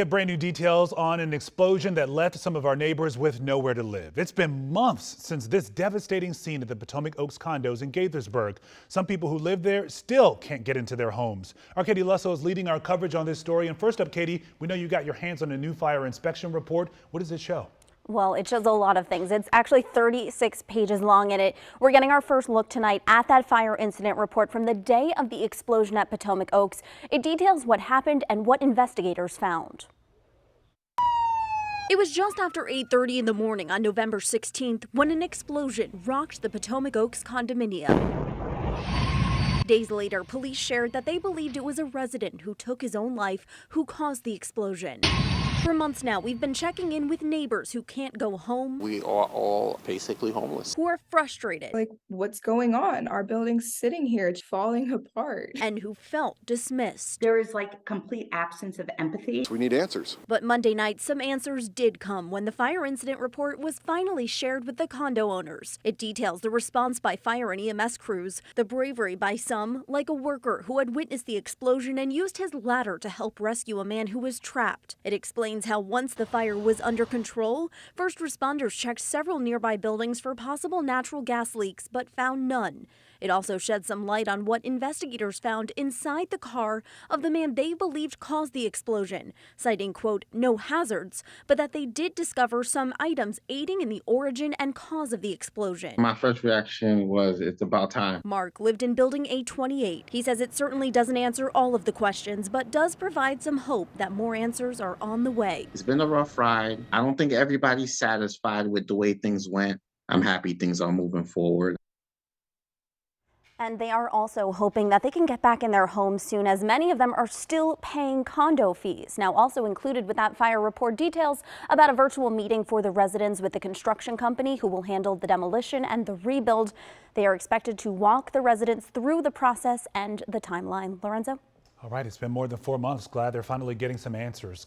Get brand new details on an explosion that left some of our neighbors with nowhere to live. It's been months since this devastating scene at the Potomac Oaks condos in Gaithersburg. Some people who live there still can't get into their homes. Our Katie Lusso is leading our coverage on this story. And first up, Katie, we know you got your hands on a new fire inspection report. What does it show? Well, it shows a lot of things. It's actually 36 pages long in it. We're getting our first look tonight at that fire incident report from the day of the explosion at Potomac Oaks. It details what happened and what investigators found. It was just after 8:30 in the morning on November 16th when an explosion rocked the Potomac Oaks condominium. Days later, police shared that they believed it was a resident who took his own life who caused the explosion. For months now, we've been checking in with neighbors who can't go home. We are all basically homeless. Who are frustrated. Like, what's going on? Our building's sitting here, it's falling apart. And who felt dismissed. There is like complete absence of empathy. We need answers. But Monday night, some answers did come when the fire incident report was finally shared with the condo owners. It details the response by fire and EMS crews, the bravery by some, like a worker who had witnessed the explosion and used his ladder to help rescue a man who was trapped. It explains how once the fire was under control, first responders checked several nearby buildings for possible natural gas leaks, but found none. It also shed some light on what investigators found inside the car of the man they believed caused the explosion, citing, quote, no hazards, but that they did discover some items aiding in the origin and cause of the explosion. My first reaction was, it's about time. Mark lived in building 828. He says it certainly doesn't answer all of the questions, but does provide some hope that more answers are on the way. It's been a rough ride. I don't think everybody's satisfied with the way things went. I'm happy things are moving forward. And they are also hoping that they can get back in their homes soon, as many of them are still paying condo fees. Now, also included with that fire report, details about a virtual meeting for the residents with the construction company who will handle the demolition and the rebuild. They are expected to walk the residents through the process and the timeline. Lorenzo? All right, it's been more than 4 months. Glad they're finally getting some answers.